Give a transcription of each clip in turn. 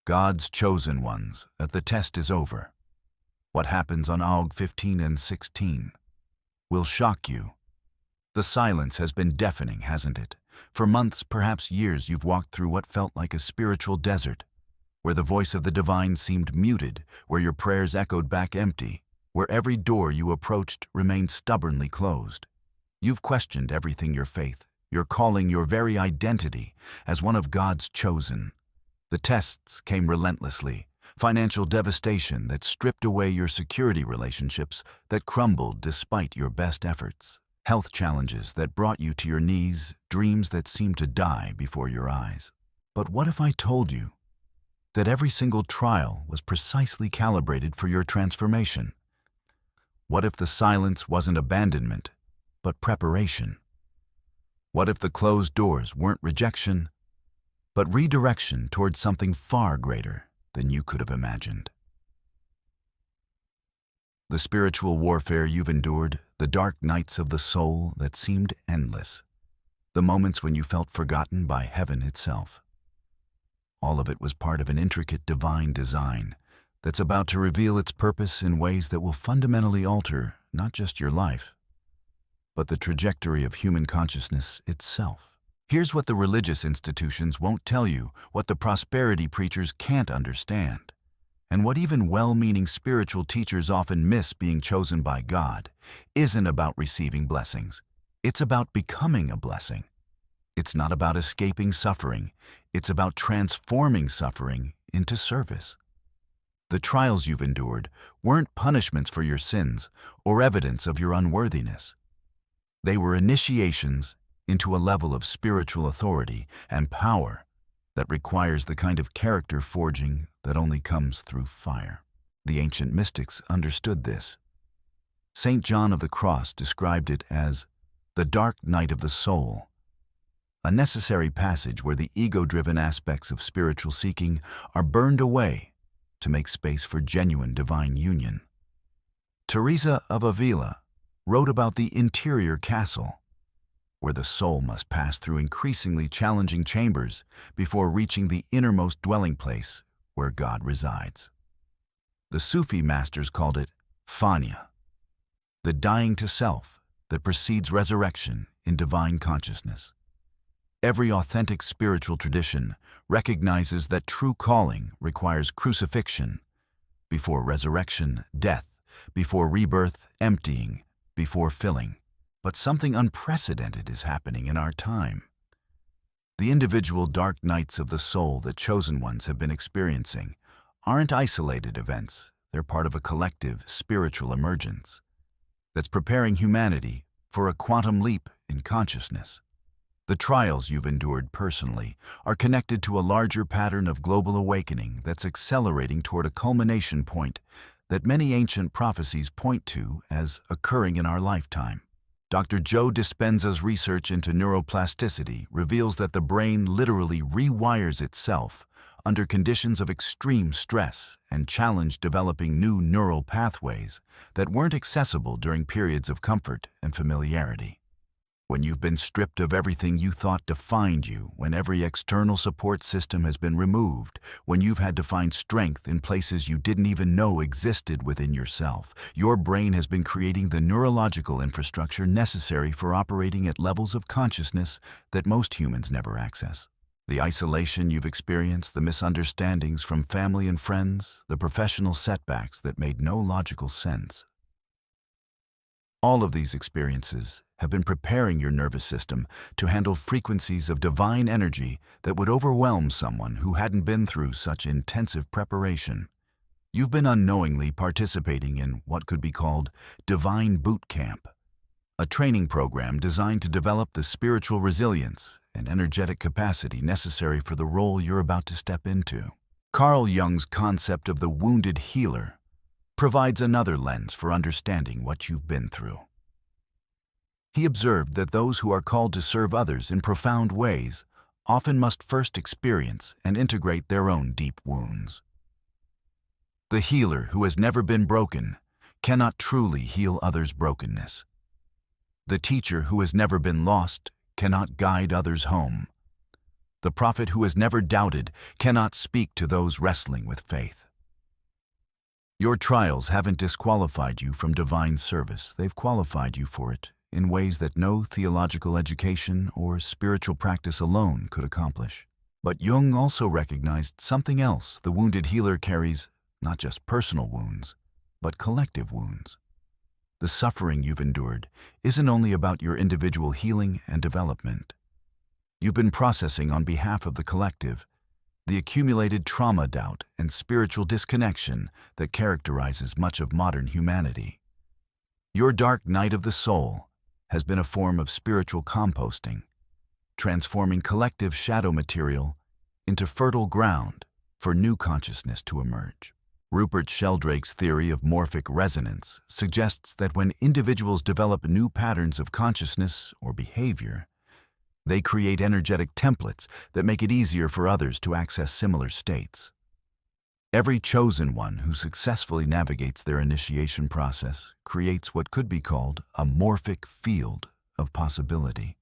God's chosen ones, that the test is over. What happens on Aug 15 and 16 will shock you. The silence has been deafening, hasn't it? For months, perhaps years, you've walked through what felt like a spiritual desert, where the voice of the divine seemed muted, where your prayers echoed back empty, where every door you approached remained stubbornly closed. You've questioned everything: your faith, your calling, your very identity as one of God's chosen. The tests came relentlessly. Financial devastation that stripped away your security, relationships that crumbled despite your best efforts, health challenges that brought you to your knees, dreams that seemed to die before your eyes. But what if I told you that every single trial was precisely calibrated for your transformation? What if the silence wasn't abandonment, but preparation? What if the closed doors weren't rejection, but redirection towards something far greater than you could have imagined? The spiritual warfare you've endured, the dark nights of the soul that seemed endless, the moments when you felt forgotten by heaven itself. All of it was part of an intricate divine design that's about to reveal its purpose in ways that will fundamentally alter not just your life, but the trajectory of human consciousness itself. Here's what the religious institutions won't tell you, what the prosperity preachers can't understand, and what even well-meaning spiritual teachers often miss. Being chosen by God isn't about receiving blessings. It's about becoming a blessing. It's not about escaping suffering. It's about transforming suffering into service. The trials you've endured weren't punishments for your sins or evidence of your unworthiness. They were initiations into a level of spiritual authority and power that requires the kind of character forging that only comes through fire. The ancient mystics understood this. St. John of the Cross described it as the dark night of the soul, a necessary passage where the ego-driven aspects of spiritual seeking are burned away to make space for genuine divine union. Teresa of Avila wrote about the interior castle, where the soul must pass through increasingly challenging chambers before reaching the innermost dwelling place where God resides. The Sufi masters called it fania, the dying to self that precedes resurrection in divine consciousness. Every authentic spiritual tradition recognizes that true calling requires crucifixion before resurrection, death before rebirth, emptying before filling. But something unprecedented is happening in our time. The individual dark nights of the soul that chosen ones have been experiencing aren't isolated events. They're part of a collective spiritual emergence that's preparing humanity for a quantum leap in consciousness. The trials you've endured personally are connected to a larger pattern of global awakening that's accelerating toward a culmination point that many ancient prophecies point to as occurring in our lifetime. Dr. Joe Dispenza's research into neuroplasticity reveals that the brain literally rewires itself under conditions of extreme stress and challenge, developing new neural pathways that weren't accessible during periods of comfort and familiarity. When you've been stripped of everything you thought defined you, when every external support system has been removed, when you've had to find strength in places you didn't even know existed within yourself, your brain has been creating the neurological infrastructure necessary for operating at levels of consciousness that most humans never access. The isolation you've experienced, the misunderstandings from family and friends, the professional setbacks that made no logical sense. All of these experiences have been preparing your nervous system to handle frequencies of divine energy that would overwhelm someone who hadn't been through such intensive preparation. You've been unknowingly participating in what could be called Divine Boot Camp, a training program designed to develop the spiritual resilience and energetic capacity necessary for the role you're about to step into. Carl Jung's concept of the wounded healer provides another lens for understanding what you've been through. He observed that those who are called to serve others in profound ways often must first experience and integrate their own deep wounds. The healer who has never been broken cannot truly heal others' brokenness. The teacher who has never been lost cannot guide others home. The prophet who has never doubted cannot speak to those wrestling with faith. Your trials haven't disqualified you from divine service. They've qualified you for it in ways that no theological education or spiritual practice alone could accomplish. But Jung also recognized something else. The wounded healer carries not just personal wounds, but collective wounds. The suffering you've endured isn't only about your individual healing and development. You've been processing on behalf of the collective, the accumulated trauma, doubt, and spiritual disconnection that characterizes much of modern humanity. Your dark night of the soul has been a form of spiritual composting, transforming collective shadow material into fertile ground for new consciousness to emerge. Rupert Sheldrake's theory of morphic resonance suggests that when individuals develop new patterns of consciousness or behavior, they create energetic templates that make it easier for others to access similar states. Every chosen one who successfully navigates their initiation process creates what could be called a morphic field of possibility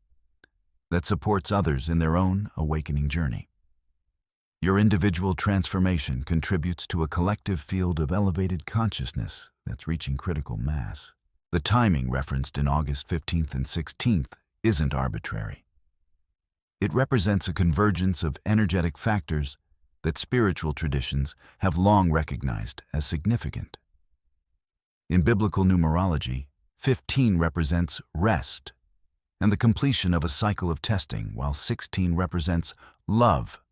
that supports others in their own awakening journey. Your individual transformation contributes to a collective field of elevated consciousness that's reaching critical mass. The timing referenced in August 15th and 16th isn't arbitrary. It represents a convergence of energetic factors that spiritual traditions have long recognized as significant. In biblical numerology, 15 represents rest and the completion of a cycle of testing, while 16 represents love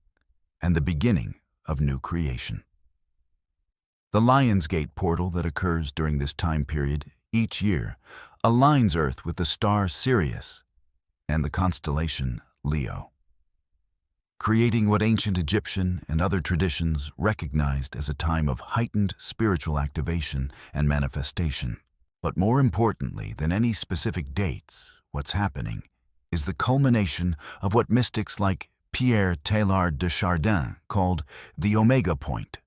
and the beginning of new creation. The Lion's Gate portal that occurs during this time period each year aligns Earth with the star Sirius and the constellation Leo, creating what ancient Egyptian and other traditions recognized as a time of heightened spiritual activation and manifestation. But more importantly than any specific dates, what's happening is the culmination of what mystics like Pierre Teilhard de Chardin called the Omega Point,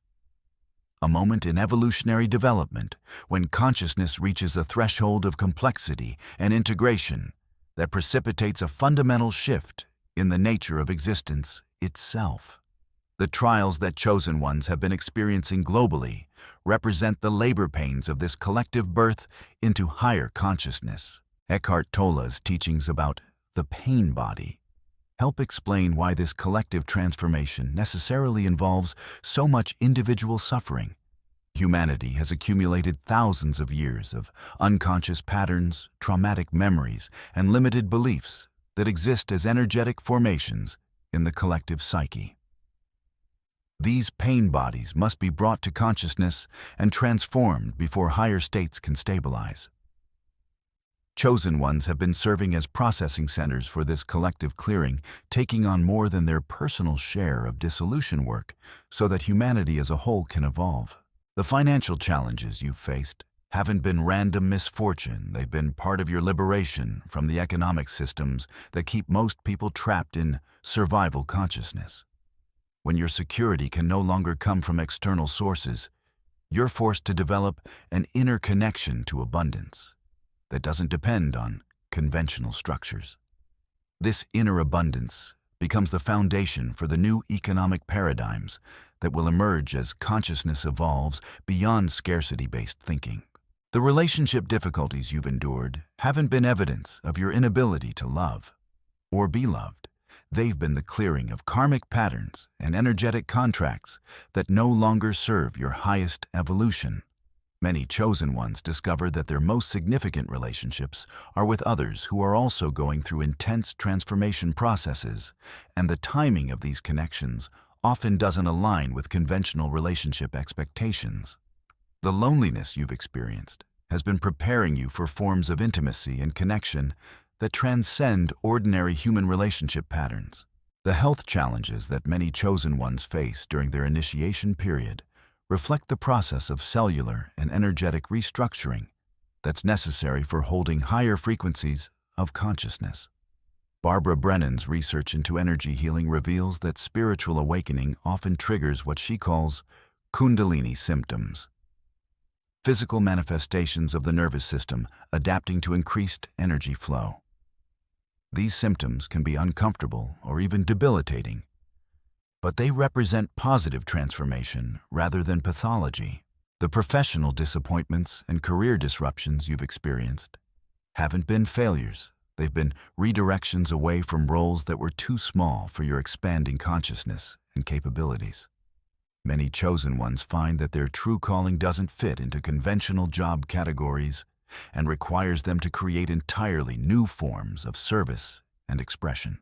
a moment in evolutionary development when consciousness reaches a threshold of complexity and integration that precipitates a fundamental shift in the nature of existence itself. The trials that chosen ones have been experiencing globally represent the labor pains of this collective birth into higher consciousness. Eckhart Tolle's teachings about the pain body help explain why this collective transformation necessarily involves so much individual suffering. Humanity has accumulated thousands of years of unconscious patterns, traumatic memories, and limited beliefs that exist as energetic formations in the collective psyche. These pain bodies must be brought to consciousness and transformed before higher states can stabilize. Chosen ones have been serving as processing centers for this collective clearing, taking on more than their personal share of dissolution work so that humanity as a whole can evolve. The financial challenges you've faced haven't been random misfortune. They've been part of your liberation from the economic systems that keep most people trapped in survival consciousness. When your security can no longer come from external sources, you're forced to develop an inner connection to abundance that doesn't depend on conventional structures. This inner abundance becomes the foundation for the new economic paradigms that will emerge as consciousness evolves beyond scarcity-based thinking. The relationship difficulties you've endured haven't been evidence of your inability to love or be loved. They've been the clearing of karmic patterns and energetic contracts that no longer serve your highest evolution. Many chosen ones discover that their most significant relationships are with others who are also going through intense transformation processes, and the timing of these connections often doesn't align with conventional relationship expectations. The loneliness you've experienced has been preparing you for forms of intimacy and connection that transcend ordinary human relationship patterns. The health challenges that many chosen ones face during their initiation period reflect the process of cellular and energetic restructuring that's necessary for holding higher frequencies of consciousness. Barbara Brennan's research into energy healing reveals that spiritual awakening often triggers what she calls Kundalini symptoms, physical manifestations of the nervous system adapting to increased energy flow. These symptoms can be uncomfortable or even debilitating, but they represent positive transformation rather than pathology. The professional disappointments and career disruptions you've experienced haven't been failures. They've been redirections away from roles that were too small for your expanding consciousness and capabilities. Many chosen ones find that their true calling doesn't fit into conventional job categories and requires them to create entirely new forms of service and expression.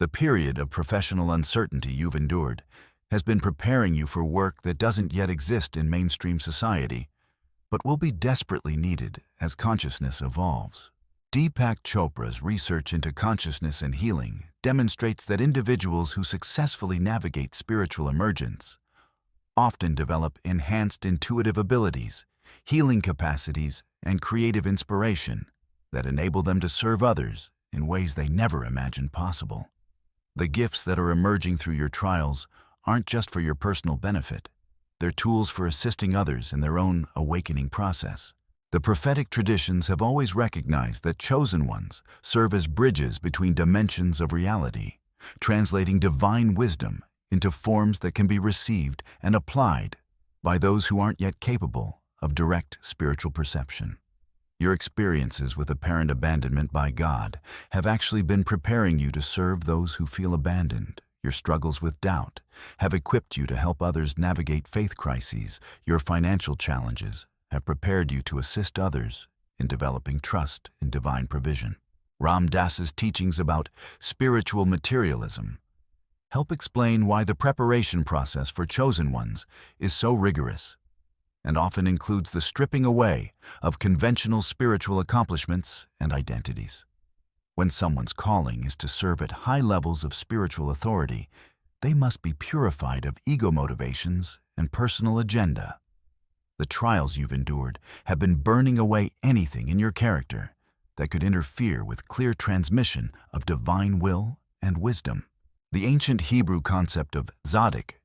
The period of professional uncertainty you've endured has been preparing you for work that doesn't yet exist in mainstream society, but will be desperately needed as consciousness evolves. Deepak Chopra's research into consciousness and healing demonstrates that individuals who successfully navigate spiritual emergence often develop enhanced intuitive abilities, healing capacities, and creative inspiration that enable them to serve others in ways they never imagined possible. The gifts that are emerging through your trials aren't just for your personal benefit. They're tools for assisting others in their own awakening process. The prophetic traditions have always recognized that chosen ones serve as bridges between dimensions of reality, translating divine wisdom into forms that can be received and applied by those who aren't yet capable of direct spiritual perception. Your experiences with apparent abandonment by God have actually been preparing you to serve those who feel abandoned. Your struggles with doubt have equipped you to help others navigate faith crises. Your financial challenges have prepared you to assist others in developing trust in divine provision. Ram Dass's teachings about spiritual materialism help explain why the preparation process for chosen ones is so rigorous and often includes the stripping away of conventional spiritual accomplishments and identities. When someone's calling is to serve at high levels of spiritual authority, they must be purified of ego motivations and personal agenda. The trials you've endured have been burning away anything in your character that could interfere with clear transmission of divine will and wisdom. The ancient Hebrew concept of tzaddik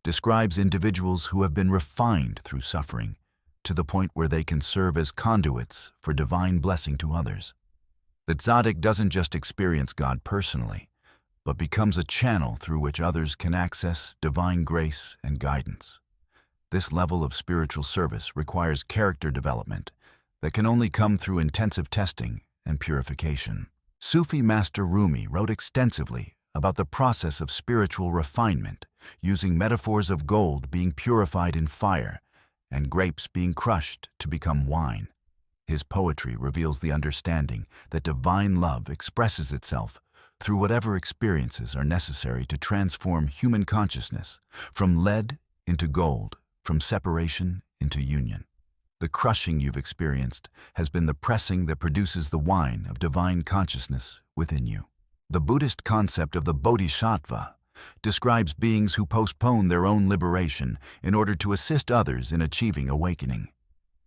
describes individuals who have been refined through suffering to the point where they can serve as conduits for divine blessing to others. The tzaddik doesn't just experience God personally, but becomes a channel through which others can access divine grace and guidance. This level of spiritual service requires character development that can only come through intensive testing and purification. Sufi master Rumi wrote extensively about the process of spiritual refinement, using metaphors of gold being purified in fire and grapes being crushed to become wine. His poetry reveals the understanding that divine love expresses itself through whatever experiences are necessary to transform human consciousness from lead into gold, from separation into union. The crushing you've experienced has been the pressing that produces the wine of divine consciousness within you. The Buddhist concept of the bodhisattva describes beings who postpone their own liberation in order to assist others in achieving awakening.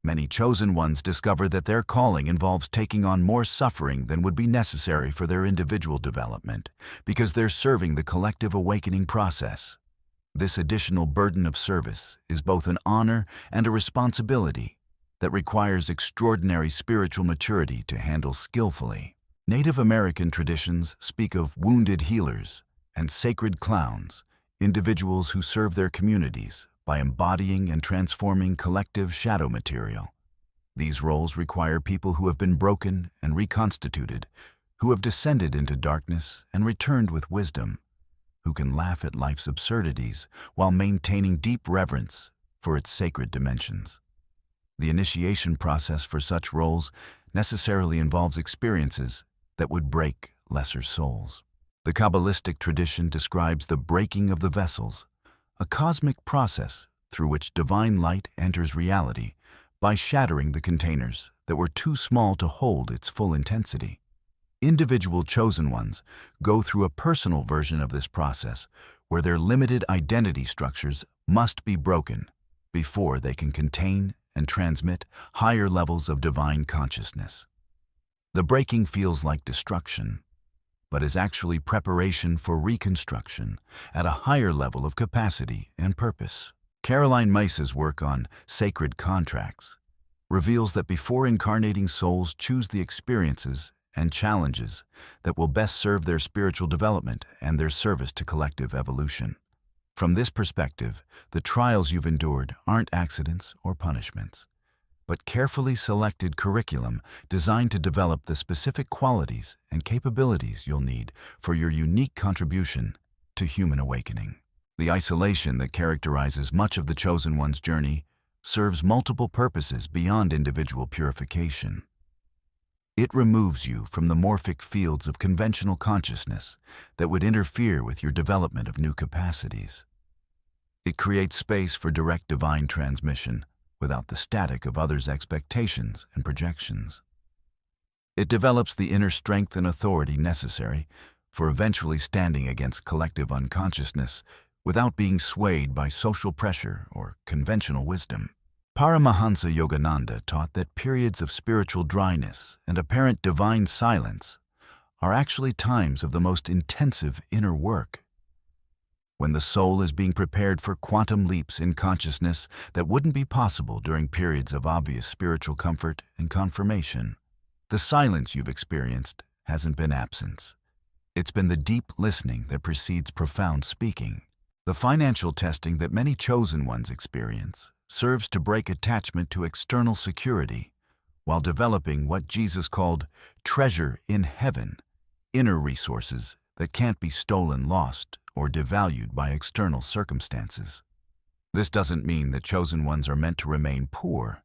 Many chosen ones discover that their calling involves taking on more suffering than would be necessary for their individual development because they're serving the collective awakening process. This additional burden of service is both an honor and a responsibility that requires extraordinary spiritual maturity to handle skillfully. Native American traditions speak of wounded healers and sacred clowns, individuals who serve their communities by embodying and transforming collective shadow material. These roles require people who have been broken and reconstituted, who have descended into darkness and returned with wisdom, who can laugh at life's absurdities while maintaining deep reverence for its sacred dimensions. The initiation process for such roles necessarily involves experiences that would break lesser souls. The Kabbalistic tradition describes the breaking of the vessels, a cosmic process through which divine light enters reality by shattering the containers that were too small to hold its full intensity. Individual chosen ones go through a personal version of this process where their limited identity structures must be broken before they can contain and transmit higher levels of divine consciousness. The breaking feels like destruction, but is actually preparation for reconstruction at a higher level of capacity and purpose. Caroline Myss's work on sacred contracts reveals that before incarnating souls choose the experiences and challenges that will best serve their spiritual development and their service to collective evolution. From this perspective, the trials you've endured aren't accidents or punishments, but carefully selected curriculum designed to develop the specific qualities and capabilities you'll need for your unique contribution to human awakening. The isolation that characterizes much of the Chosen One's journey serves multiple purposes beyond individual purification. It removes you from the morphic fields of conventional consciousness that would interfere with your development of new capacities. It creates space for direct divine transmission without the static of others' expectations and projections. It develops the inner strength and authority necessary for eventually standing against collective unconsciousness without being swayed by social pressure or conventional wisdom. Paramahansa Yogananda taught that periods of spiritual dryness and apparent divine silence are actually times of the most intensive inner work, when the soul is being prepared for quantum leaps in consciousness that wouldn't be possible during periods of obvious spiritual comfort and confirmation. The silence you've experienced hasn't been absence. It's been the deep listening that precedes profound speaking. The financial testing that many chosen ones experience serves to break attachment to external security while developing what Jesus called treasure in heaven, inner resources that can't be stolen, lost, or devalued by external circumstances. This doesn't mean that chosen ones are meant to remain poor,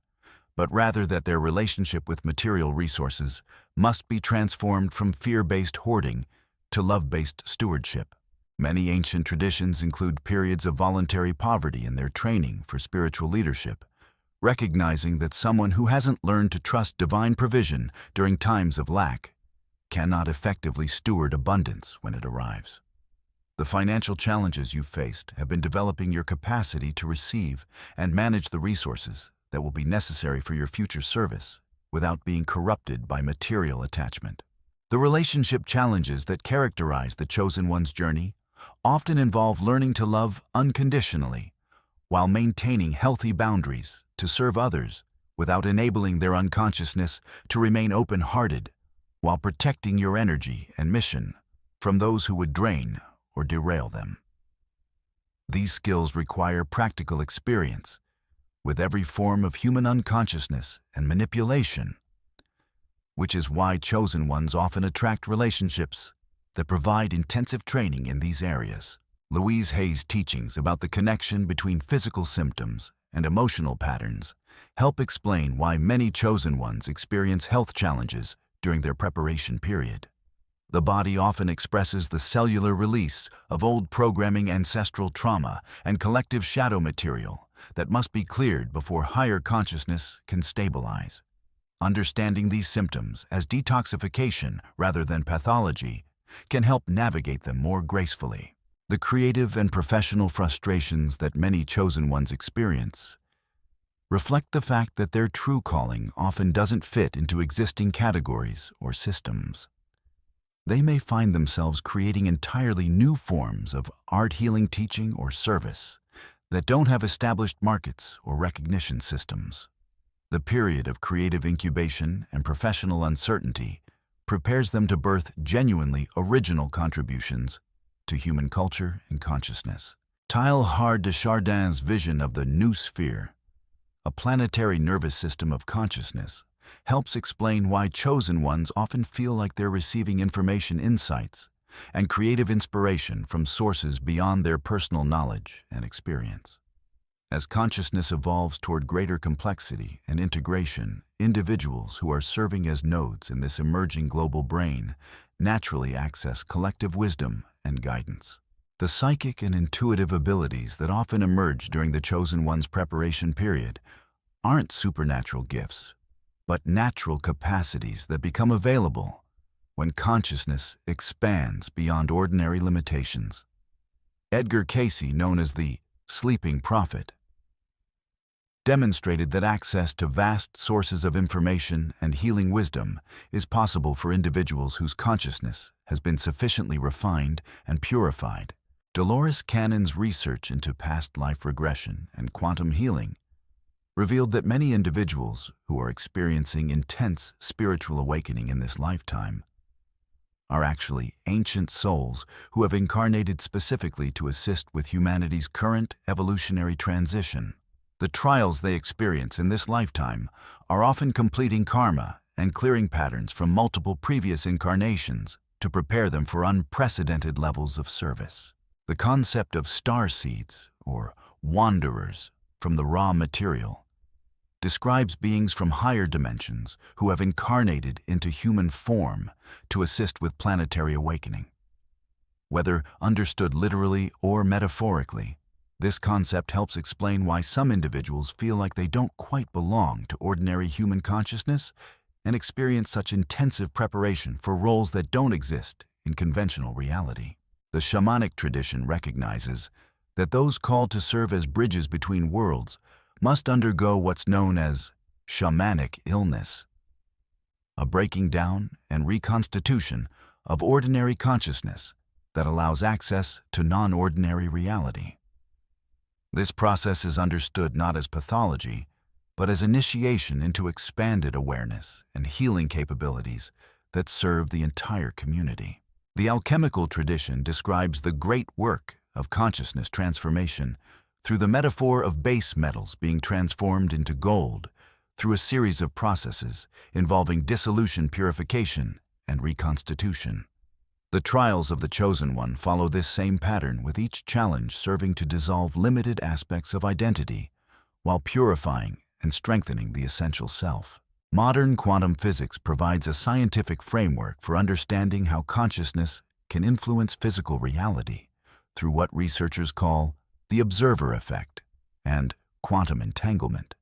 but rather that their relationship with material resources must be transformed from fear-based hoarding to love-based stewardship. Many ancient traditions include periods of voluntary poverty in their training for spiritual leadership, recognizing that someone who hasn't learned to trust divine provision during times of lack cannot effectively steward abundance when it arrives. The financial challenges you've faced have been developing your capacity to receive and manage the resources that will be necessary for your future service without being corrupted by material attachment. The relationship challenges that characterize the Chosen One's journey often involve learning to love unconditionally while maintaining healthy boundaries to serve others without enabling their unconsciousness to remain open-hearted, while protecting your energy and mission from those who would drain or derail them. These skills require practical experience with every form of human unconsciousness and manipulation, which is why chosen ones often attract relationships that provide intensive training in these areas. Louise Hay's teachings about the connection between physical symptoms and emotional patterns help explain why many chosen ones experience health challenges during their preparation period. The body often expresses the cellular release of old programming, ancestral trauma, and collective shadow material that must be cleared before higher consciousness can stabilize. Understanding these symptoms as detoxification rather than pathology can help navigate them more gracefully. The creative and professional frustrations that many chosen ones experience reflect the fact that their true calling often doesn't fit into existing categories or systems. They may find themselves creating entirely new forms of art, healing, teaching, or service that don't have established markets or recognition systems. The period of creative incubation and professional uncertainty prepares them to birth genuinely original contributions to human culture and consciousness. Teilhard de Chardin's vision of the noosphere, a planetary nervous system of consciousness, helps explain why chosen ones often feel like they're receiving information, insights, and creative inspiration from sources beyond their personal knowledge and experience. As consciousness evolves toward greater complexity and integration, individuals who are serving as nodes in this emerging global brain naturally access collective wisdom and guidance. The psychic and intuitive abilities that often emerge during the chosen one's preparation period aren't supernatural gifts, but natural capacities that become available when consciousness expands beyond ordinary limitations. Edgar Cayce, known as the Sleeping Prophet, demonstrated that access to vast sources of information and healing wisdom is possible for individuals whose consciousness has been sufficiently refined and purified. Dolores Cannon's research into past life regression and quantum healing revealed that many individuals who are experiencing intense spiritual awakening in this lifetime are actually ancient souls who have incarnated specifically to assist with humanity's current evolutionary transition. The trials they experience in this lifetime are often completing karma and clearing patterns from multiple previous incarnations to prepare them for unprecedented levels of service. The concept of star seeds, or wanderers from the raw material, describes beings from higher dimensions who have incarnated into human form to assist with planetary awakening. Whether understood literally or metaphorically, this concept helps explain why some individuals feel like they don't quite belong to ordinary human consciousness and experience such intensive preparation for roles that don't exist in conventional reality. The shamanic tradition recognizes that those called to serve as bridges between worlds must undergo what's known as shamanic illness, a breaking down and reconstitution of ordinary consciousness that allows access to non-ordinary reality. This process is understood not as pathology, but as initiation into expanded awareness and healing capabilities that serve the entire community. The alchemical tradition describes the great work of consciousness transformation through the metaphor of base metals being transformed into gold through a series of processes involving dissolution, purification, and reconstitution. The trials of the Chosen One follow this same pattern, with each challenge serving to dissolve limited aspects of identity while purifying and strengthening the essential self. Modern quantum physics provides a scientific framework for understanding how consciousness can influence physical reality through what researchers call the observer effect and quantum entanglement.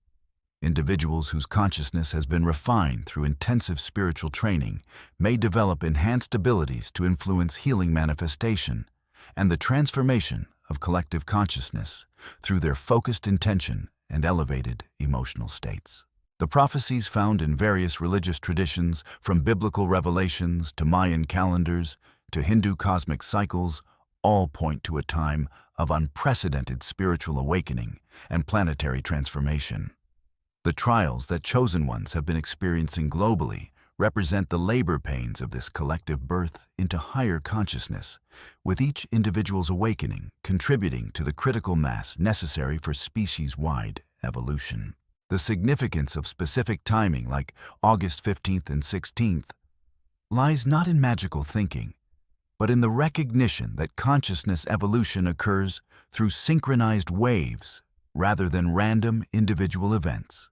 Individuals whose consciousness has been refined through intensive spiritual training may develop enhanced abilities to influence healing manifestation and the transformation of collective consciousness through their focused intention and elevated emotional states. The prophecies found in various religious traditions, from biblical revelations to Mayan calendars to Hindu cosmic cycles, all point to a time of unprecedented spiritual awakening and planetary transformation. The trials that Chosen Ones have been experiencing globally represent the labor pains of this collective birth into higher consciousness, with each individual's awakening contributing to the critical mass necessary for species-wide evolution. The significance of specific timing, like August 15th and 16th, lies not in magical thinking, but in the recognition that consciousness evolution occurs through synchronized waves rather than random individual events.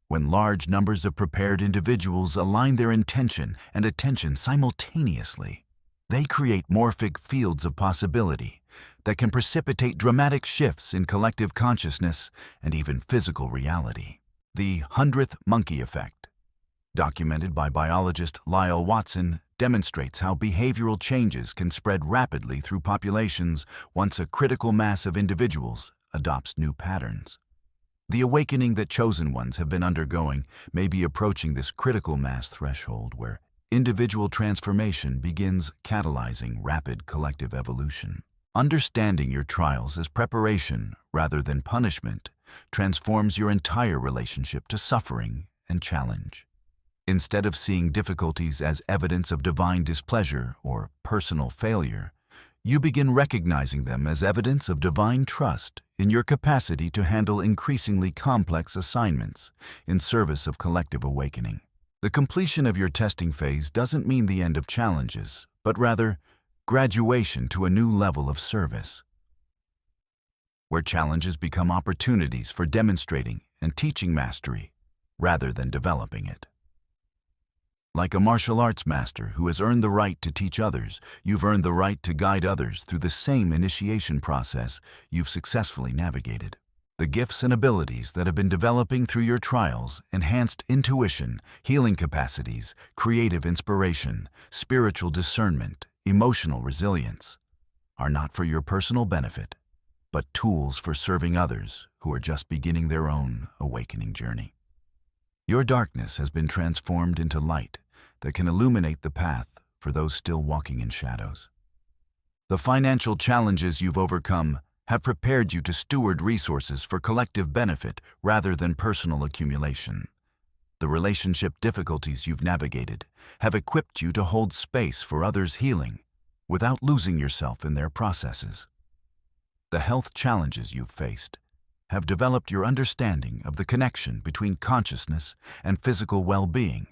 When large numbers of prepared individuals align their intention and attention simultaneously, they create morphic fields of possibility that can precipitate dramatic shifts in collective consciousness and even physical reality. The 100th monkey effect, documented by biologist Lyle Watson, demonstrates how behavioral changes can spread rapidly through populations once a critical mass of individuals adopts new patterns. The awakening that Chosen Ones have been undergoing may be approaching this critical mass threshold where individual transformation begins catalyzing rapid collective evolution. Understanding your trials as preparation rather than punishment transforms your entire relationship to suffering and challenge. Instead of seeing difficulties as evidence of divine displeasure or personal failure, you begin recognizing them as evidence of divine trust in your capacity to handle increasingly complex assignments in service of collective awakening. The completion of your testing phase doesn't mean the end of challenges, but rather graduation to a new level of service, where challenges become opportunities for demonstrating and teaching mastery rather than developing it. Like a martial arts master who has earned the right to teach others, you've earned the right to guide others through the same initiation process you've successfully navigated. The gifts and abilities that have been developing through your trials, enhanced intuition, healing capacities, creative inspiration, spiritual discernment, emotional resilience, are not for your personal benefit, but tools for serving others who are just beginning their own awakening journey. Your darkness has been transformed into light that can illuminate the path for those still walking in shadows. The financial challenges you've overcome have prepared you to steward resources for collective benefit rather than personal accumulation. The relationship difficulties you've navigated have equipped you to hold space for others' healing without losing yourself in their processes. The health challenges you've faced have developed your understanding of the connection between consciousness and physical well-being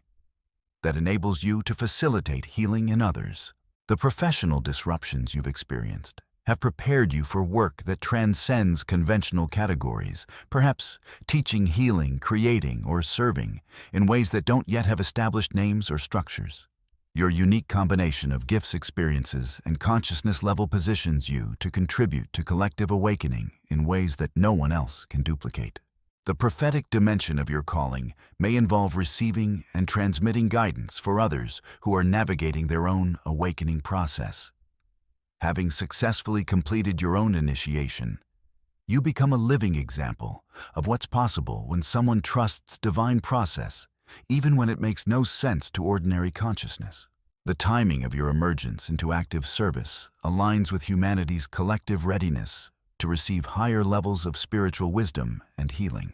that enables you to facilitate healing in others. The professional disruptions you've experienced have prepared you for work that transcends conventional categories, perhaps teaching, healing, creating, or serving in ways that don't yet have established names or structures. Your unique combination of gifts, experiences, and consciousness level positions you to contribute to collective awakening in ways that no one else can duplicate. The prophetic dimension of your calling may involve receiving and transmitting guidance for others who are navigating their own awakening process. Having successfully completed your own initiation, you become a living example of what's possible when someone trusts divine process, even when it makes no sense to ordinary consciousness. The timing of your emergence into active service aligns with humanity's collective readiness to receive higher levels of spiritual wisdom and healing.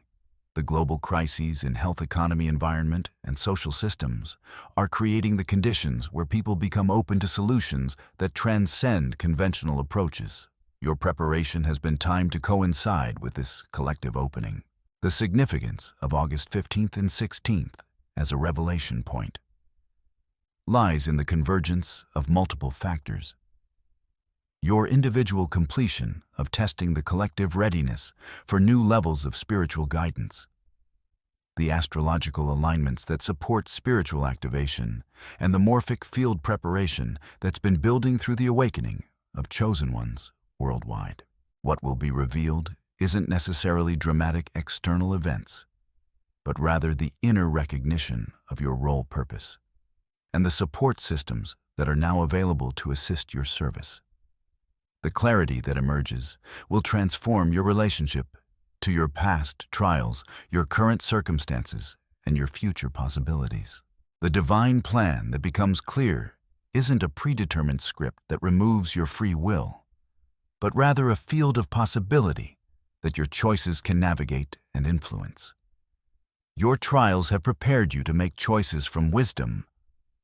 The global crises in health, economy, environment, and social systems are creating the conditions where people become open to solutions that transcend conventional approaches. Your preparation has been timed to coincide with this collective opening. The significance of August 15th and 16th as a revelation point lies in the convergence of multiple factors. Your individual completion of testing the collective readiness for new levels of spiritual guidance, the astrological alignments that support spiritual activation, and the morphic field preparation that's been building through the awakening of chosen ones worldwide. What will be revealed isn't necessarily dramatic external events, but rather the inner recognition of your role purpose and the support systems that are now available to assist your service. The clarity that emerges will transform your relationship to your past trials, your current circumstances, and your future possibilities. The divine plan that becomes clear isn't a predetermined script that removes your free will, but rather a field of possibility that your choices can navigate and influence. Your trials have prepared you to make choices from wisdom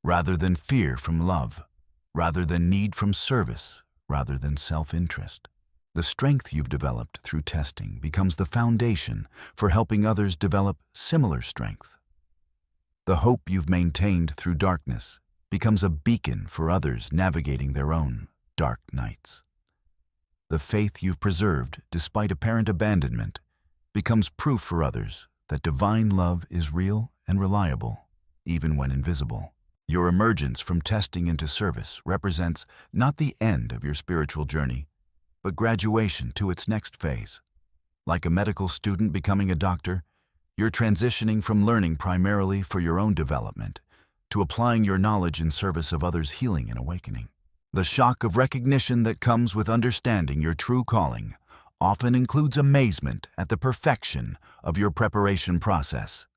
rather than fear from love, rather than need from service, rather than self-interest. The strength you've developed through testing becomes the foundation for helping others develop similar strength. The hope you've maintained through darkness becomes a beacon for others navigating their own dark nights. The faith you've preserved despite apparent abandonment becomes proof for others that divine love is real and reliable, even when invisible. Your emergence from testing into service represents not the end of your spiritual journey, but graduation to its next phase. Like a medical student becoming a doctor, you're transitioning from learning primarily for your own development to applying your knowledge in service of others' healing and awakening. The shock of recognition that comes with understanding your true calling often includes amazement at the perfection of your preparation process.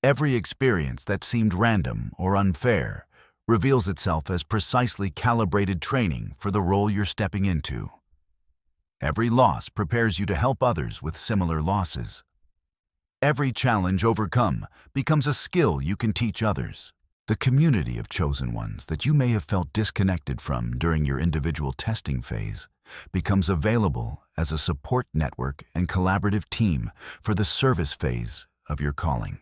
Every experience that seemed random or unfair reveals itself as precisely calibrated training for the role you're stepping into. Every loss prepares you to help others with similar losses. Every challenge overcome becomes a skill you can teach others. The community of chosen ones that you may have felt disconnected from during your individual testing phase becomes available as a support network and collaborative team for the service phase of your calling.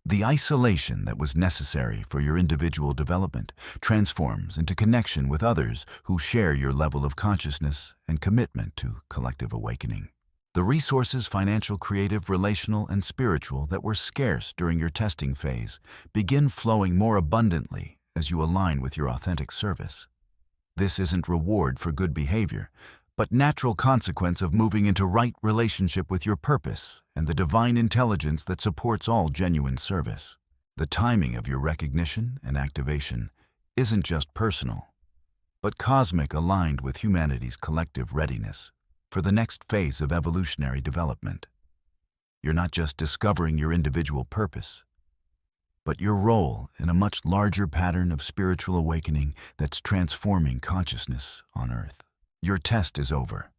The isolation that was necessary for your individual development transforms into connection with others who share your level of consciousness and commitment to collective awakening. The resources, financial, creative, relational, and spiritual, that were scarce during your testing phase begin flowing more abundantly as you align with your authentic service. This isn't reward for good behavior, but natural consequence of moving into right relationship with your purpose and the divine intelligence that supports all genuine service. The timing of your recognition and activation isn't just personal, but cosmic, aligned with humanity's collective readiness for the next phase of evolutionary development. You're not just discovering your individual purpose, but your role in a much larger pattern of spiritual awakening that's transforming consciousness on Earth. Your test is over,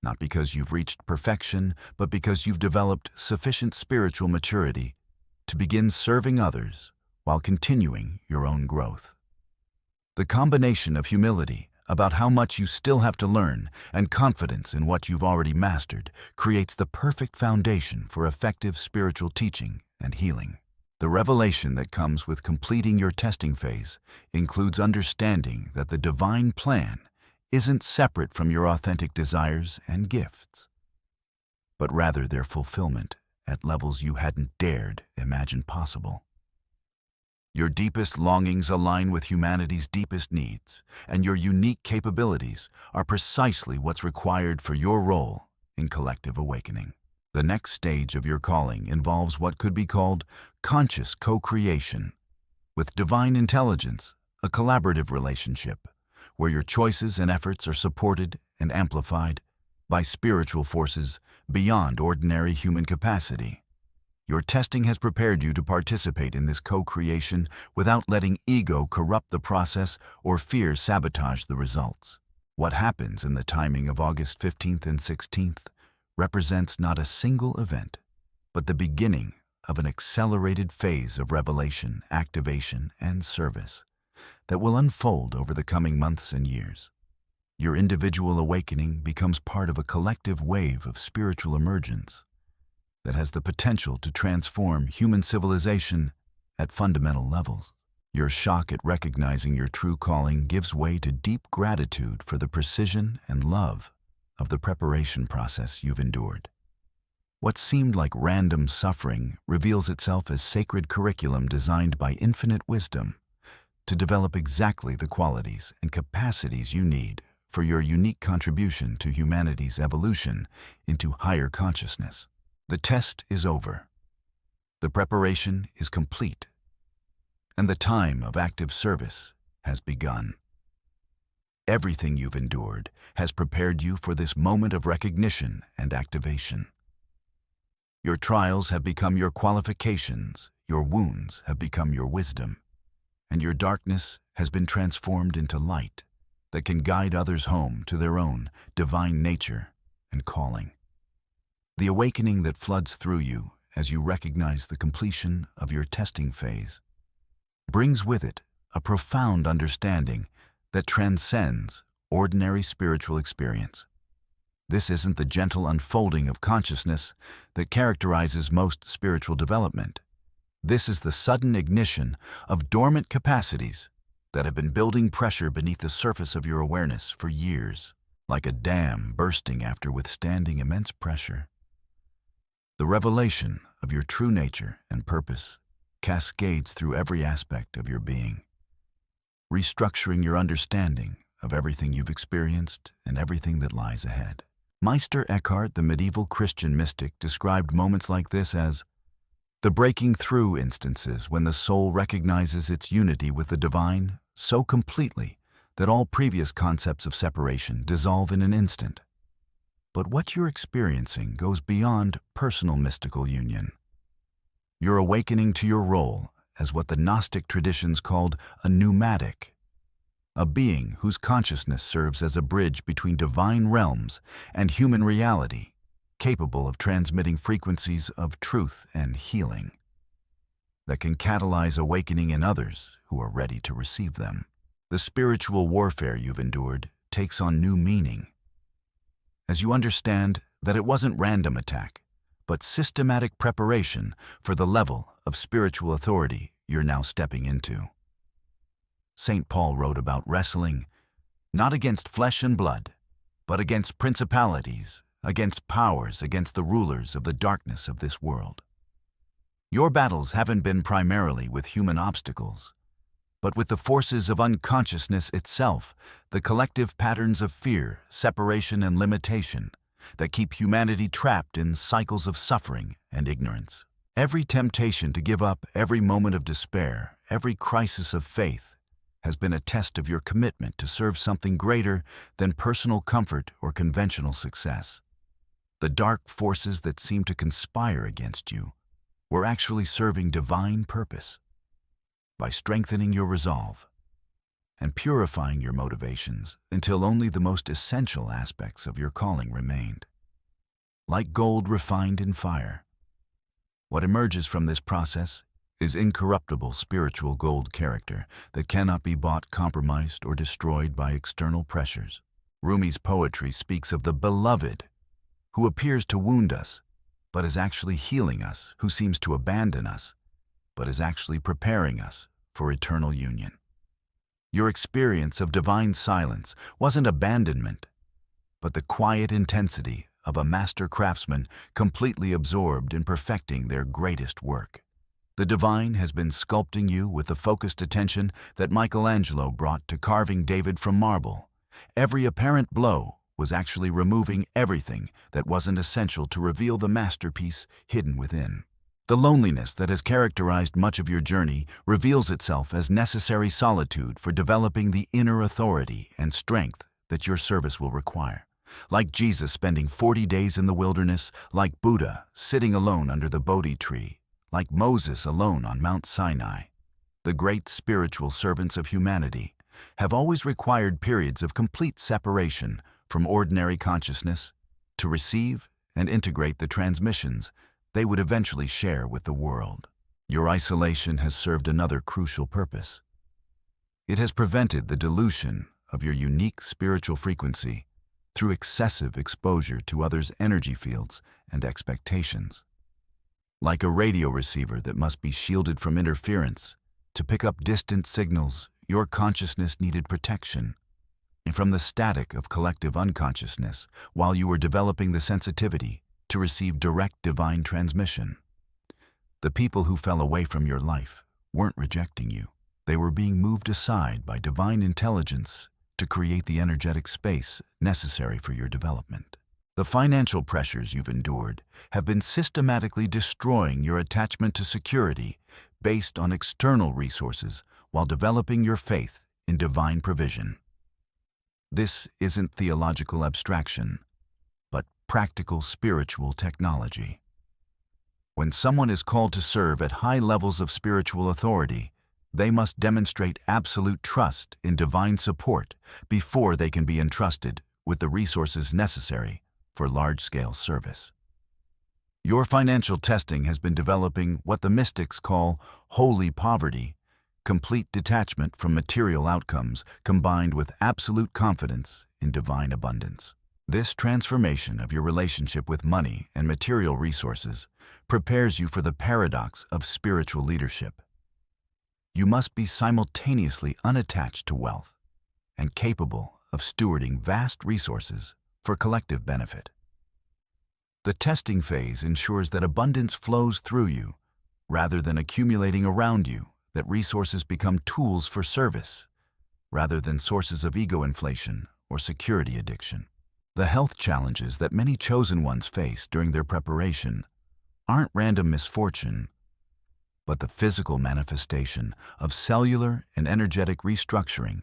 not because you've reached perfection, but because you've developed sufficient spiritual maturity to begin serving others while continuing your own growth. The combination of humility about how much you still have to learn and confidence in what you've already mastered creates the perfect foundation for effective spiritual teaching and healing. The revelation that comes with completing your testing phase includes understanding that the divine plan isn't separate from your authentic desires and gifts, but rather their fulfillment at levels you hadn't dared imagine possible. Your deepest longings align with humanity's deepest needs, and your unique capabilities are precisely what's required for your role in collective awakening. The next stage of your calling involves what could be called conscious co-creation with divine intelligence, a collaborative relationship where your choices and efforts are supported and amplified by spiritual forces beyond ordinary human capacity. Your testing has prepared you to participate in this co-creation without letting ego corrupt the process or fear sabotage the results. What happens in the timing of August 15th and 16th represents not a single event, but the beginning of an accelerated phase of revelation, activation, and service that will unfold over the coming months and years. Your individual awakening becomes part of a collective wave of spiritual emergence that has the potential to transform human civilization at fundamental levels. Your shock at recognizing your true calling gives way to deep gratitude for the precision and love of the preparation process you've endured. What seemed like random suffering reveals itself as sacred curriculum designed by infinite wisdom to develop exactly the qualities and capacities you need for your unique contribution to humanity's evolution into higher consciousness. The test is over. The preparation is complete, and the time of active service has begun. Everything you've endured has prepared you for this moment of recognition and activation. Your trials have become your qualifications, your wounds have become your wisdom, and your darkness has been transformed into light that can guide others home to their own divine nature and calling. The awakening that floods through you as you recognize the completion of your testing phase brings with it a profound understanding that transcends ordinary spiritual experience. This isn't the gentle unfolding of consciousness that characterizes most spiritual development. This is the sudden ignition of dormant capacities that have been building pressure beneath the surface of your awareness for years, like a dam bursting after withstanding immense pressure. The revelation of your true nature and purpose cascades through every aspect of your being, restructuring your understanding of everything you've experienced and everything that lies ahead. Meister Eckhart, the medieval Christian mystic, described moments like this as the breaking through instances when the soul recognizes its unity with the divine so completely that all previous concepts of separation dissolve in an instant. But what you're experiencing goes beyond personal mystical union. You're awakening to your role as what the Gnostic traditions called a pneumatic, a being whose consciousness serves as a bridge between divine realms and human reality, capable of transmitting frequencies of truth and healing that can catalyze awakening in others who are ready to receive them. The spiritual warfare you've endured takes on new meaning as you understand that it wasn't random attack, but systematic preparation for the level of spiritual authority you're now stepping into. St. Paul wrote about wrestling not against flesh and blood, but against principalities, against powers, against the rulers of the darkness of this world. Your battles haven't been primarily with human obstacles, but with the forces of unconsciousness itself, the collective patterns of fear, separation, and limitation that keep humanity trapped in cycles of suffering and ignorance. Every temptation to give up, every moment of despair, every crisis of faith has been a test of your commitment to serve something greater than personal comfort or conventional success. The dark forces that seem to conspire against you were actually serving divine purpose by strengthening your resolve and purifying your motivations until only the most essential aspects of your calling remained. Like gold refined in fire, What emerges from this process is incorruptible spiritual gold character that cannot be bought, compromised, or destroyed by external pressures. Rumi's poetry speaks of the beloved, who appears to wound us, but is actually healing us, who seems to abandon us, but is actually preparing us for eternal union. Your experience of divine silence wasn't abandonment, but the quiet intensity of a master craftsman completely absorbed in perfecting their greatest work. The divine has been sculpting you with the focused attention that Michelangelo brought to carving David from marble. Every apparent blow was actually removing everything that wasn't essential to reveal the masterpiece hidden within. The loneliness that has characterized much of your journey reveals itself as necessary solitude for developing the inner authority and strength that your service will require. Like Jesus spending 40 days in the wilderness, like Buddha sitting alone under the Bodhi tree, like Moses alone on Mount Sinai, the great spiritual servants of humanity have always required periods of complete separation from ordinary consciousness to receive and integrate the transmissions they would eventually share with the world. Your isolation has served another crucial purpose. It has prevented the dilution of your unique spiritual frequency through excessive exposure to others' energy fields and expectations. Like a radio receiver that must be shielded from interference, to pick up distant signals, your consciousness needed protection from the static of collective unconsciousness while you were developing the sensitivity to receive direct divine transmission. The people who fell away from your life weren't rejecting you. They were being moved aside by divine intelligence to create the energetic space necessary for your development. The financial pressures you've endured have been systematically destroying your attachment to security based on external resources while developing your faith in divine provision. This isn't theological abstraction, but practical spiritual technology. When someone is called to serve at high levels of spiritual authority, they must demonstrate absolute trust in divine support before they can be entrusted with the resources necessary for large-scale service. Your financial testing has been developing what the mystics call holy poverty, complete detachment from material outcomes combined with absolute confidence in divine abundance. This transformation of your relationship with money and material resources prepares you for the paradox of spiritual leadership. You must be simultaneously unattached to wealth and capable of stewarding vast resources for collective benefit. The testing phase ensures that abundance flows through you rather than accumulating around you, that resources become tools for service rather than sources of ego inflation or security addiction. The health challenges that many chosen ones face during their preparation aren't random misfortune, but the physical manifestation of cellular and energetic restructuring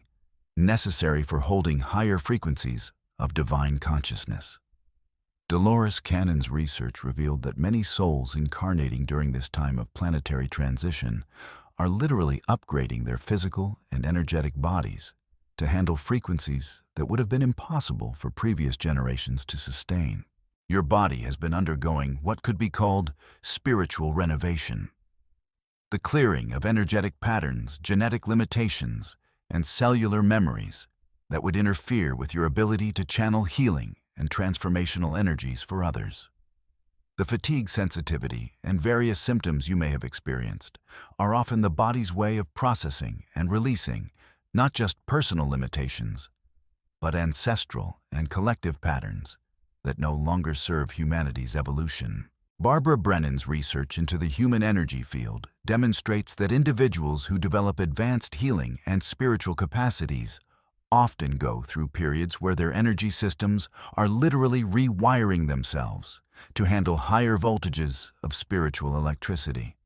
necessary for holding higher frequencies of divine consciousness. Dolores Cannon's research revealed that many souls incarnating during this time of planetary transition are literally upgrading their physical and energetic bodies to handle frequencies that would have been impossible for previous generations to sustain. Your body has been undergoing what could be called spiritual renovation. The clearing of energetic patterns, genetic limitations, and cellular memories that would interfere with your ability to channel healing and transformational energies for others. The fatigue sensitivity and various symptoms you may have experienced are often the body's way of processing and releasing not just personal limitations, but ancestral and collective patterns that no longer serve humanity's evolution. Barbara Brennan's research into the human energy field demonstrates that individuals who develop advanced healing and spiritual capacities often go through periods where their energy systems are literally rewiring themselves to handle higher voltages of spiritual electricity.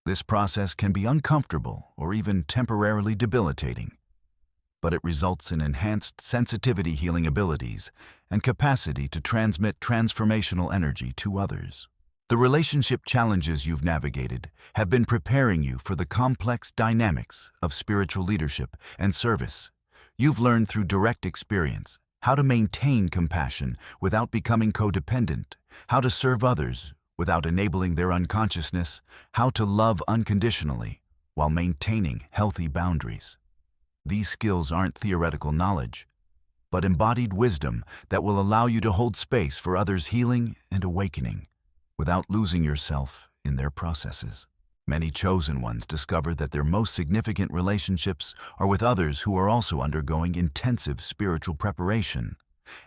This process can be uncomfortable or even temporarily debilitating, but it results in enhanced sensitivity healing abilities and capacity to transmit transformational energy to others. The relationship challenges you've navigated have been preparing you for the complex dynamics of spiritual leadership and service. You've learned through direct experience how to maintain compassion without becoming codependent, how to serve others without enabling their unconsciousness, how to love unconditionally while maintaining healthy boundaries. These skills aren't theoretical knowledge, but embodied wisdom that will allow you to hold space for others' healing and awakening without losing yourself in their processes. Many chosen ones discover that their most significant relationships are with others who are also undergoing intensive spiritual preparation,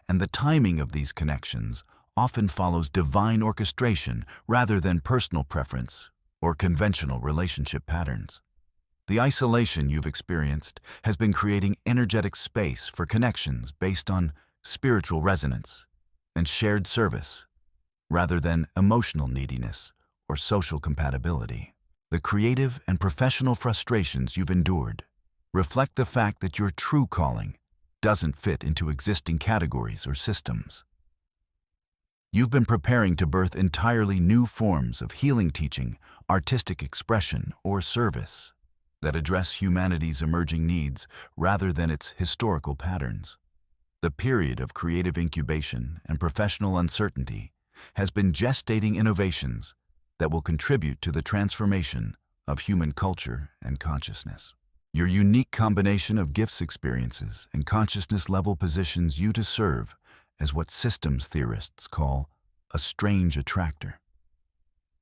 and the timing of these connections often follows divine orchestration rather than personal preference or conventional relationship patterns. The isolation you've experienced has been creating energetic space for connections based on spiritual resonance and shared service, rather than emotional neediness or social compatibility. The creative and professional frustrations you've endured reflect the fact that your true calling doesn't fit into existing categories or systems. You've been preparing to birth entirely new forms of healing teaching, artistic expression, or service that address humanity's emerging needs rather than its historical patterns. The period of creative incubation and professional uncertainty has been gestating innovations that will contribute to the transformation of human culture and consciousness. Your unique combination of gifts, experiences, and consciousness level positions you to serve as what systems theorists call a strange attractor,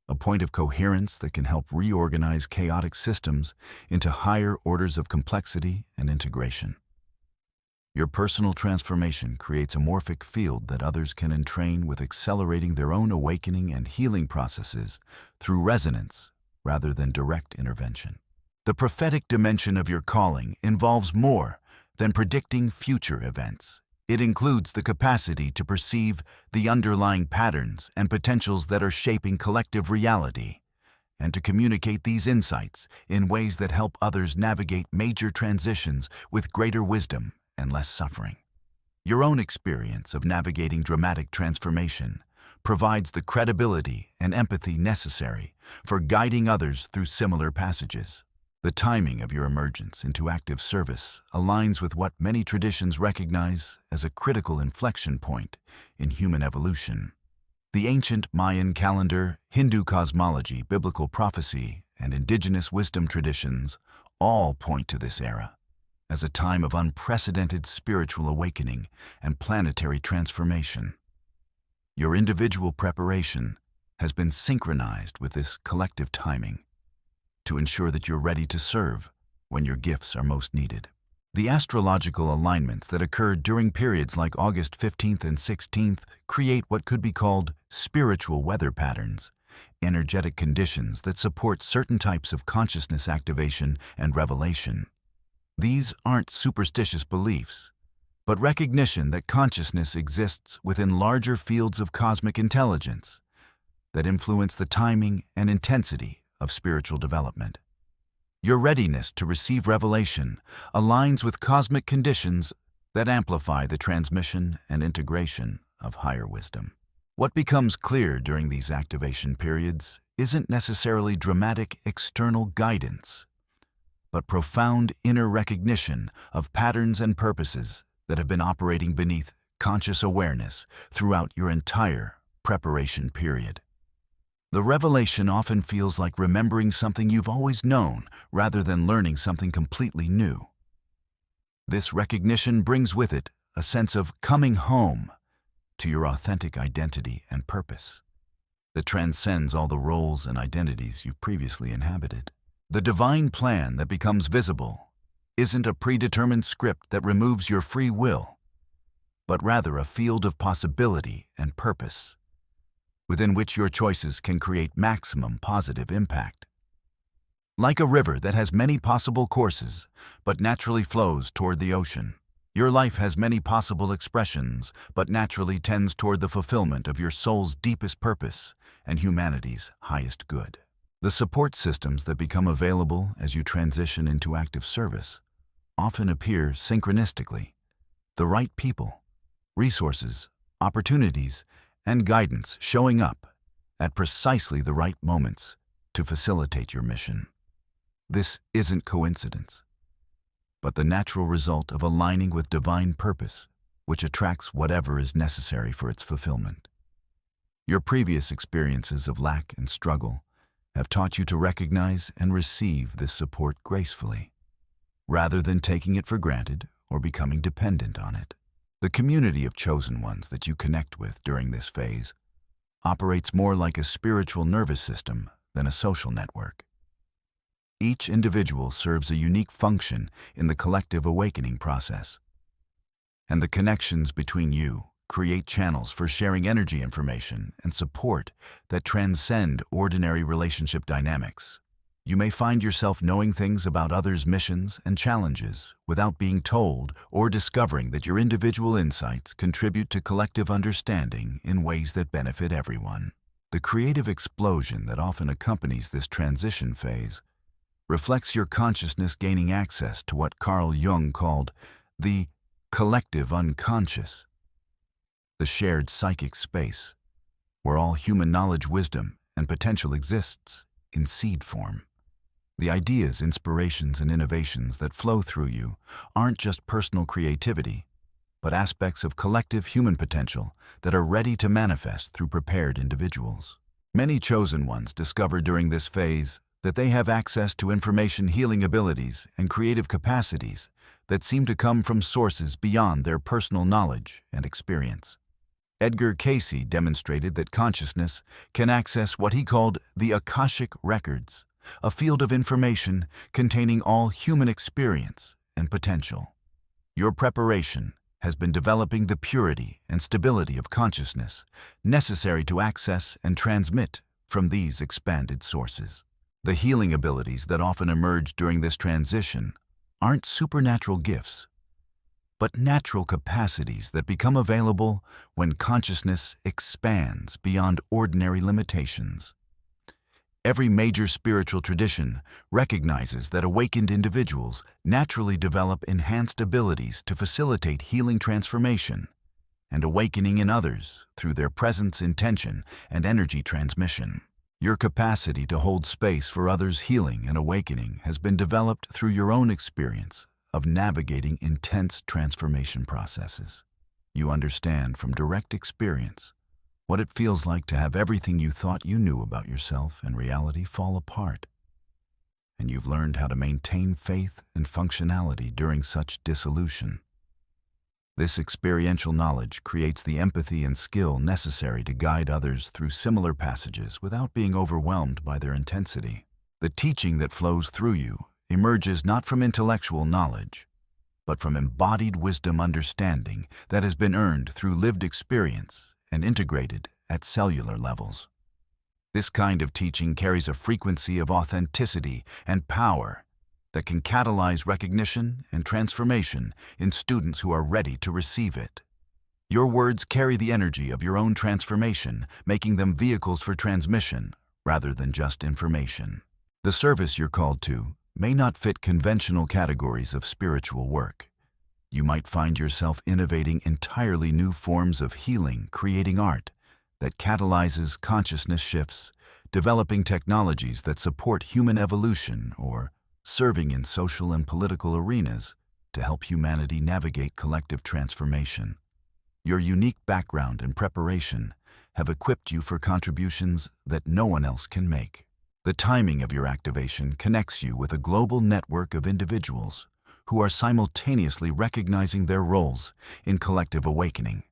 a point of coherence that can help reorganize chaotic systems into higher orders of complexity and integration. Your personal transformation creates a morphic field that others can entrain with, accelerating their own awakening and healing processes through resonance rather than direct intervention. The prophetic dimension of your calling involves more than predicting future events. It includes the capacity to perceive the underlying patterns and potentials that are shaping collective reality, and to communicate these insights in ways that help others navigate major transitions with greater wisdom and less suffering. Your own experience of navigating dramatic transformation provides the credibility and empathy necessary for guiding others through similar passages. The timing of your emergence into active service aligns with what many traditions recognize as a critical inflection point in human evolution. The ancient Mayan calendar, Hindu cosmology, biblical prophecy, and indigenous wisdom traditions all point to this era as a time of unprecedented spiritual awakening and planetary transformation. Your individual preparation has been synchronized with this collective timing to ensure that you're ready to serve when your gifts are most needed. The astrological alignments that occurred during periods like August 15th and 16th create what could be called spiritual weather patterns, energetic conditions that support certain types of consciousness activation and revelation. These aren't superstitious beliefs, but recognition that consciousness exists within larger fields of cosmic intelligence that influence the timing and intensity of spiritual development. Your readiness to receive revelation aligns with cosmic conditions that amplify the transmission and integration of higher wisdom. What becomes clear during these activation periods isn't necessarily dramatic external guidance, but profound inner recognition of patterns and purposes that have been operating beneath conscious awareness throughout your entire preparation period. The revelation often feels like remembering something you've always known rather than learning something completely new. This recognition brings with it a sense of coming home to your authentic identity and purpose that transcends all the roles and identities you've previously inhabited. The divine plan that becomes visible isn't a predetermined script that removes your free will, but rather a field of possibility and purpose within which your choices can create maximum positive impact. Like a river that has many possible courses but naturally flows toward the ocean, your life has many possible expressions but naturally tends toward the fulfillment of your soul's deepest purpose and humanity's highest good. The support systems that become available as you transition into active service often appear synchronistically. The right people, resources, opportunities, and guidance showing up at precisely the right moments to facilitate your mission. This isn't coincidence, but the natural result of aligning with divine purpose, which attracts whatever is necessary for its fulfillment. Your previous experiences of lack and struggle have taught you to recognize and receive this support gracefully, rather than taking it for granted or becoming dependent on it. The community of chosen ones that you connect with during this phase operates more like a spiritual nervous system than a social network. Each individual serves a unique function in the collective awakening process, and the connections between you create channels for sharing energy information and support that transcend ordinary relationship dynamics. You may find yourself knowing things about others' missions and challenges without being told, or discovering that your individual insights contribute to collective understanding in ways that benefit everyone. The creative explosion that often accompanies this transition phase reflects your consciousness gaining access to what Carl Jung called the collective unconscious, the shared psychic space where all human knowledge, wisdom, and potential exists in seed form. The ideas, inspirations, and innovations that flow through you aren't just personal creativity, but aspects of collective human potential that are ready to manifest through prepared individuals. Many chosen ones discover during this phase that they have access to information healing abilities and creative capacities that seem to come from sources beyond their personal knowledge and experience. Edgar Cayce demonstrated that consciousness can access what he called the Akashic Records, a field of information containing all human experience and potential. Your preparation has been developing the purity and stability of consciousness necessary to access and transmit from these expanded sources. The healing abilities that often emerge during this transition aren't supernatural gifts, but natural capacities that become available when consciousness expands beyond ordinary limitations. Every major spiritual tradition recognizes that awakened individuals naturally develop enhanced abilities to facilitate healing transformation and awakening in others through their presence, intention, and energy transmission. Your capacity to hold space for others' healing and awakening has been developed through your own experience of navigating intense transformation processes. You understand from direct experience what it feels like to have everything you thought you knew about yourself and reality fall apart. And you've learned how to maintain faith and functionality during such dissolution. This experiential knowledge creates the empathy and skill necessary to guide others through similar passages without being overwhelmed by their intensity. The teaching that flows through you emerges not from intellectual knowledge, but from embodied wisdom understanding that has been earned through lived experience and integrated at cellular levels. This kind of teaching carries a frequency of authenticity and power that can catalyze recognition and transformation in students who are ready to receive it. Your words carry the energy of your own transformation, making them vehicles for transmission rather than just information. The service you're called to may not fit conventional categories of spiritual work. You might find yourself innovating entirely new forms of healing, creating art that catalyzes consciousness shifts, developing technologies that support human evolution, or serving in social and political arenas to help humanity navigate collective transformation. Your unique background and preparation have equipped you for contributions that no one else can make. The timing of your activation connects you with a global network of individuals who are simultaneously recognizing their roles in collective awakening.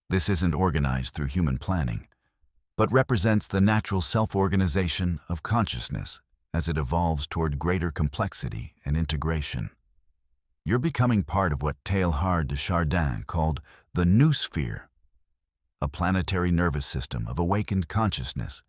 This isn't organized through human planning, but represents the natural self-organization of consciousness as it evolves toward greater complexity and integration. You're becoming part of what Teilhard de Chardin called the noosphere, a planetary nervous system of awakened consciousness